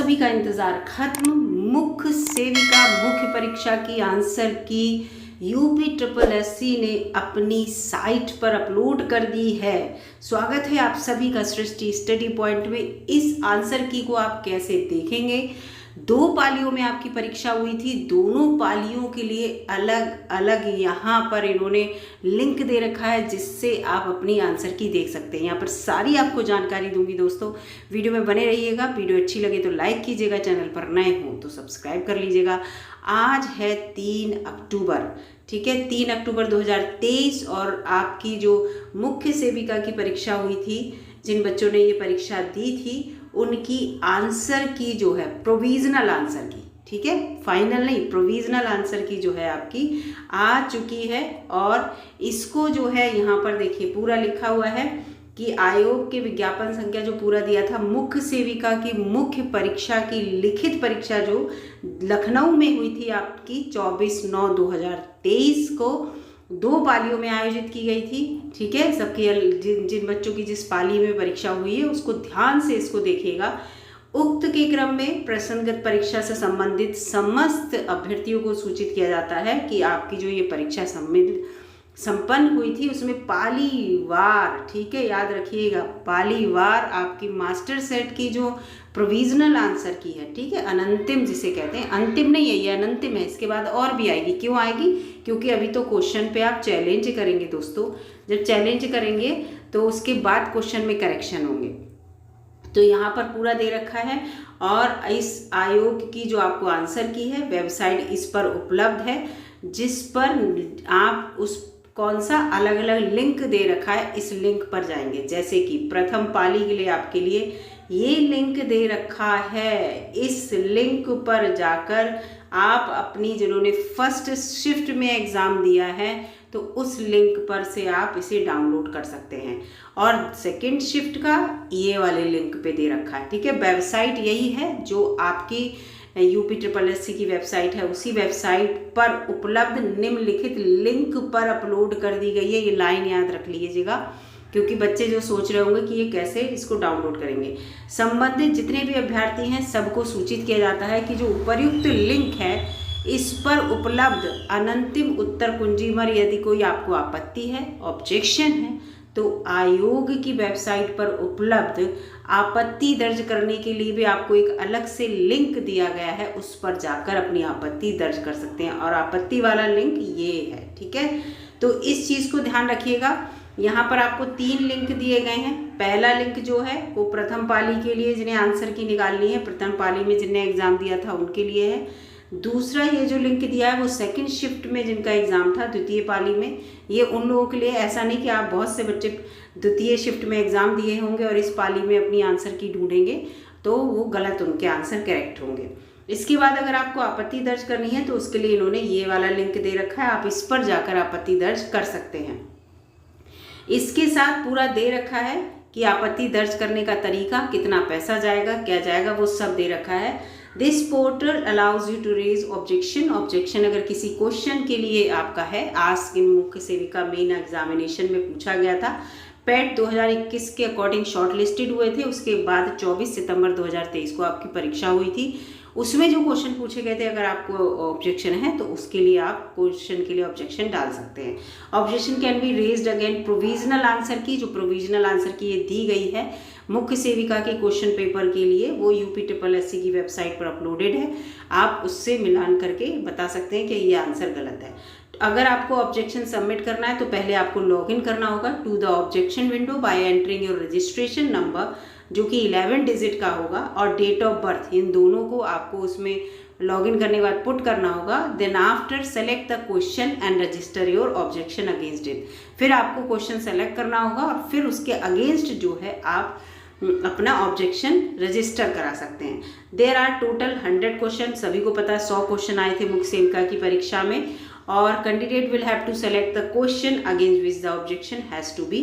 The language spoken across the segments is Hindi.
सभी का इंतज़ार खत्म। मुख्य सेविका मुख्य परीक्षा की आंसर की UPSSC ने अपनी साइट पर अपलोड कर दी है। स्वागत है आप सभी का सृष्टि स्टडी पॉइंट में। इस आंसर की को आप कैसे देखेंगे? 2 पालियों में आपकी परीक्षा हुई थी, दोनों पालियों के लिए अलग अलग यहाँ पर इन्होंने लिंक दे रखा है जिससे आप अपनी आंसर की देख सकते हैं। यहाँ पर सारी आपको जानकारी दूंगी दोस्तों, वीडियो में बने रहिएगा। वीडियो अच्छी लगे तो लाइक कीजिएगा, चैनल पर नए हो तो सब्सक्राइब कर लीजिएगा। आज है 3 अक्टूबर, ठीक है, 3 अक्टूबर 2023 और आपकी जो मुख्य सेविका की परीक्षा हुई थी, जिन बच्चों ने ये परीक्षा दी थी, उनकी आंसर की जो है प्रोविजनल आंसर की, ठीक है, फाइनल नहीं, प्रोविजनल आंसर की जो है आपकी आ चुकी है। और इसको जो है यहाँ पर देखिए पूरा लिखा हुआ है कि आयोग के विज्ञापन संख्या जो पूरा दिया था, मुख्य सेविका की मुख्य परीक्षा की लिखित परीक्षा जो लखनऊ में हुई थी आपकी 24/9/2023 को 2 पालियों में आयोजित की गई थी, ठीक है। सबकी जिन बच्चों की जिस पाली में परीक्षा हुई है उसको ध्यान से इसको देखिएगा। उक्त के क्रम में प्रसंगत परीक्षा से संबंधित समस्त अभ्यर्थियों को सूचित किया जाता है कि आपकी जो ये परीक्षा संपन्न हुई थी उसमें पालीवार, ठीक है, याद रखिएगा, पालीवार आपकी मास्टर सेट की जो प्रोविजनल आंसर की है, ठीक है, अनंतिम जिसे कहते हैं, अंतिम नहीं है ये, अनंतिम है। इसके बाद और भी आएगी। क्यों आएगी? क्योंकि अभी तो क्वेश्चन पे आप चैलेंज करेंगे दोस्तों। जब चैलेंज करेंगे तो उसके बाद क्वेश्चन में करेक्शन होंगे। तो यहाँ पर पूरा दे रखा है और इस आयोग की जो आपको आंसर की है वेबसाइट इस पर उपलब्ध है, जिस पर आप उस कौन सा अलग अलग लिंक दे रखा है, इस लिंक पर जाएंगे। जैसे कि प्रथम पाली के लिए आपके लिए ये लिंक दे रखा है, इस लिंक पर जाकर आप अपनी जिन्होंने फर्स्ट शिफ्ट में एग्ज़ाम दिया है तो उस लिंक पर से आप इसे डाउनलोड कर सकते हैं। और सेकंड शिफ्ट का ये वाले लिंक पे दे रखा है, ठीक है। वेबसाइट यही है जो आपकी UPSSC की वेबसाइट है, उसी वेबसाइट पर उपलब्ध निम्नलिखित लिंक पर अपलोड कर दी गई है। ये लाइन याद रख लीजिएगा क्योंकि बच्चे जो सोच रहे होंगे कि ये कैसे इसको डाउनलोड करेंगे। संबंधित जितने भी अभ्यर्थी हैं सबको सूचित किया जाता है कि जो उपर्युक्त लिंक है इस पर उपलब्ध अनंतिम उत्तर कुंजी पर यदि कोई आपको आपत्ति है, ऑब्जेक्शन है, तो आयोग की वेबसाइट पर उपलब्ध आपत्ति दर्ज करने के लिए भी आपको एक अलग से लिंक दिया गया है, उस पर जाकर अपनी आपत्ति दर्ज कर सकते हैं। और आपत्ति वाला लिंक ये है, ठीक है। तो इस चीज़ को ध्यान रखिएगा। यहाँ पर आपको 3 लिंक दिए गए हैं। पहला लिंक जो है वो प्रथम पाली के लिए जिन्हें आंसर की निकालनी है, प्रथम पाली में जिन्हें एग्ज़ाम दिया था उनके लिए है। दूसरा ये जो लिंक दिया है वो सेकंड शिफ्ट में जिनका एग्ज़ाम था द्वितीय पाली में, ये उन लोगों के लिए। ऐसा नहीं कि आप बहुत से बच्चे द्वितीय शिफ्ट में एग्ज़ाम दिए होंगे और इस पाली में अपनी आंसर की ढूंढेंगे तो वो गलत, उनके आंसर करेक्ट होंगे। इसके बाद अगर आपको आपत्ति दर्ज करनी है तो उसके लिए इन्होंने ये वाला लिंक दे रखा है, आप इस पर जाकर आपत्ति दर्ज कर सकते हैं। इसके साथ पूरा दे रखा है कि आपत्ति दर्ज करने का तरीका, कितना पैसा जाएगा, क्या जाएगा, वो सब दे रखा है। This portal allows you to raise objection. Objection अगर किसी क्वेश्चन के लिए आपका है, आस्क इन मुख्य सेविका मेन एग्जामिनेशन में पूछा गया था, पेट 2021 के अकॉर्डिंग शॉर्ट लिस्टेड हुए थे। उसके बाद 24 सितंबर 2023 को आपकी परीक्षा हुई थी। उसमें जो क्वेश्चन पूछे गए थे, अगर आपको ऑब्जेक्शन है तो उसके लिए आप क्वेश्चन के लिए ऑब्जेक्शन डाल सकते हैं। Objection can be raised again provisional answer की, जो प्रोविजनल आंसर की ये दी गई है मुख्य सेविका के क्वेश्चन पेपर के लिए, वो UPSSC की वेबसाइट पर अपलोडेड है। आप उससे मिलान करके बता सकते हैं कि ये आंसर गलत है। अगर आपको ऑब्जेक्शन सबमिट करना है तो पहले आपको लॉगिन करना होगा to the objection window by entering your registration number, जो कि 11 डिजिट का होगा, और डेट ऑफ बर्थ, इन दोनों को आपको उसमें लॉगिन करने के बाद पुट करना होगा। Then after select the question and register your objection against it. फिर आपको क्वेश्चन सेलेक्ट करना होगा और फिर उसके अगेंस्ट जो है आप अपना ऑब्जेक्शन रजिस्टर करा सकते हैं। देयर आर टोटल 100 क्वेश्चन, सभी को पता है 100 क्वेश्चन आए थे मुख्य सेविका की परीक्षा में, और candidate will have to select the question against which the objection has to be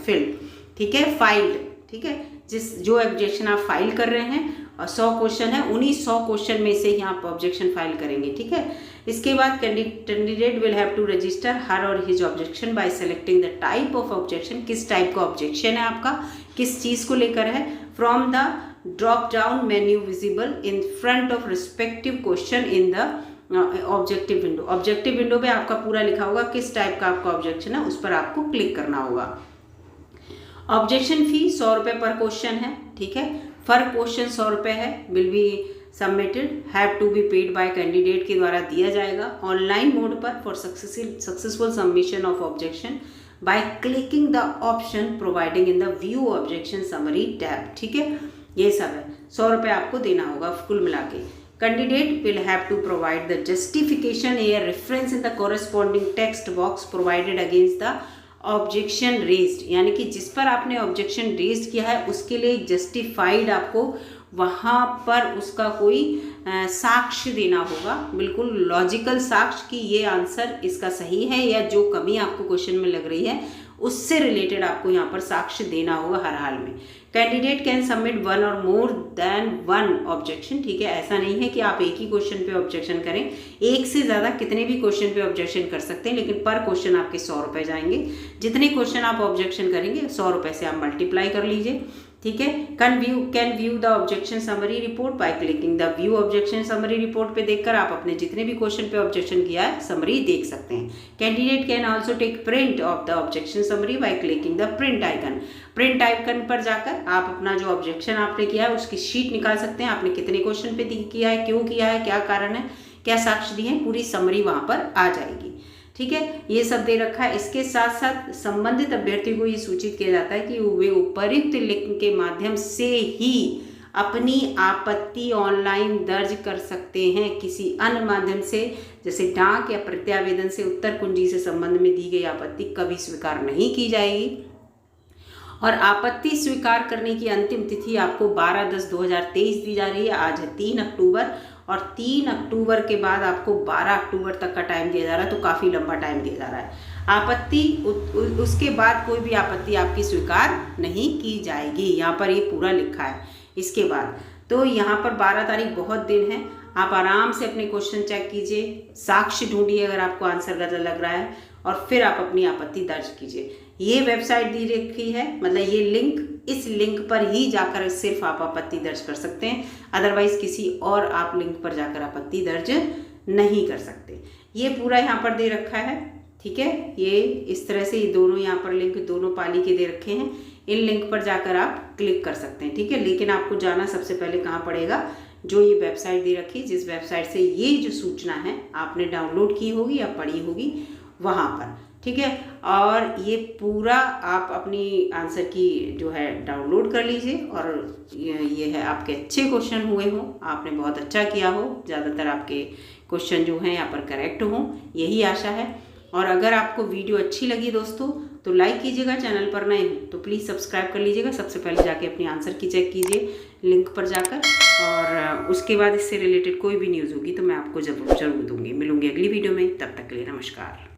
filled, ठीक है, फाइल्ड, ठीक है। जो ऑब्जेक्शन आप फाइल कर रहे हैं और 100 क्वेश्चन है, उन्हीं 100 क्वेश्चन में से ही आप ऑब्जेक्शन फाइल करेंगे, ठीक है। इसके बाद candidate will have to register her और his objection by selecting the type of objection. किस टाइप का ऑब्जेक्शन है आपका, किस चीज़ को लेकर है, from the drop down menu visible in front of respective question in the objective window. Objective window पे आपका पूरा लिखा होगा किस टाइप का आपका ऑब्जेक्शन है, उस पर आपको क्लिक करना होगा। ऑब्जेक्शन फी 100 रुपये पर क्वेश्चन है, ठीक है। फर क्वेश्चन 100 रुपये है। Will be submitted, have to be paid by candidate के द्वारा दिया जाएगा ऑनलाइन मोड पर for successful submission of objection by clicking the option providing in the view objection summary tab, ठीक है। ये सब है, 100 रुपये आपको देना होगा कुल मिला के। Candidate will have to provide the justification a reference in the corresponding text box provided against the objection raised, यानी कि जिस पर आपने ऑब्जेक्शन रेज किया है उसके लिए जस्टिफाइड आपको वहाँ पर उसका कोई साक्ष्य देना होगा, बिल्कुल लॉजिकल साक्ष्य कि ये आंसर इसका सही है या जो कमी आपको क्वेश्चन में लग रही है उससे रिलेटेड आपको यहाँ पर साक्ष्य देना होगा हर हाल में। कैंडिडेट कैन सबमिट 1 और मोर देन 1 ऑब्जेक्शन, ठीक है। ऐसा नहीं है कि आप एक ही क्वेश्चन पे ऑब्जेक्शन करें, एक से ज़्यादा कितने भी क्वेश्चन पे ऑब्जेक्शन कर सकते हैं, लेकिन पर क्वेश्चन आपके 100 रुपये जाएंगे। जितने क्वेश्चन आप ऑब्जेक्शन करेंगे 100 रुपये से आप मल्टीप्लाई कर लीजिए, ठीक है। Can view the objection summary report by clicking the view objection summary report पे देखकर आप अपने जितने भी क्वेश्चन पे ऑब्जेक्शन किया है समरी देख सकते हैं। Candidate can also take print of the objection summary by clicking the print icon. Print icon पर जाकर आप अपना जो ऑब्जेक्शन आपने किया है उसकी शीट निकाल सकते हैं। आपने कितने क्वेश्चन पे किया है, क्यों किया है, क्या कारण है, क्या साक्ष्य दिए हैं, पूरी समरी वहाँ पर आ जाएगी, ठीक है। ये सब दे रखा है। इसके साथ साथ संबंधित अभ्यर्थी को ये सूचित किया जाता है कि वे उपयुक्त लिंक के माध्यम से ही अपनी आपत्ति ऑनलाइन दर्ज कर सकते हैं। किसी अन्य माध्यम से जैसे डाक या प्रत्यावेदन से उत्तर कुंजी से संबंध में दी गई आपत्ति कभी स्वीकार नहीं की जाएगी। और आपत्ति स्वीकार करने की अंतिम तिथि आपको 12/10/2023 दी जा रही है। आज है 3 अक्टूबर और 3 अक्टूबर के बाद आपको 12 अक्टूबर तक का टाइम दिया जा रहा है, तो काफ़ी लंबा टाइम दिया जा रहा है। आपत्ति उसके बाद कोई भी आपत्ति आपकी स्वीकार नहीं की जाएगी, यहाँ पर ये पूरा लिखा है। इसके बाद तो यहाँ पर 12 तारीख बहुत दिन है, आप आराम से अपने क्वेश्चन चेक कीजिए, साक्ष्य ढूंढिए अगर आपको आंसर गलत लग रहा है, और फिर आप अपनी आपत्ति दर्ज कीजिए। ये वेबसाइट दी रखी है, मतलब ये लिंक, इस लिंक पर ही जाकर सिर्फ आप आपत्ति दर्ज कर सकते हैं, अदरवाइज किसी और आप लिंक पर जाकर आपत्ति दर्ज नहीं कर सकते। ये पूरा यहाँ पर दे रखा है, ठीक है। ये इस तरह से ये दोनों यहाँ पर लिंक दोनों पाली के दे रखे हैं, इन लिंक पर जाकर आप क्लिक कर सकते हैं, ठीक है। लेकिन आपको जाना सबसे पहले कहाँ पड़ेगा, जो ये वेबसाइट दे रखी, जिस वेबसाइट से ये जो सूचना है आपने डाउनलोड की होगी या पढ़ी होगी वहाँ पर, ठीक है। और ये पूरा आप अपनी आंसर की जो है डाउनलोड कर लीजिए। और ये है आपके अच्छे क्वेश्चन हुए हों, आपने बहुत अच्छा किया हो, ज़्यादातर आपके क्वेश्चन जो हैं यहाँ पर करेक्ट हों, यही आशा है। और अगर आपको वीडियो अच्छी लगी दोस्तों तो लाइक कीजिएगा, चैनल पर नए हो तो प्लीज़ सब्सक्राइब कर लीजिएगा। सबसे पहले जाके अपनी आंसर की चेक कीजिए लिंक पर जाकर, और उसके बाद इससे रिलेटेड कोई भी न्यूज़ होगी तो मैं आपको ज़रूर दूँगी। मिलूँगी अगली वीडियो में, तब तक के लिए नमस्कार।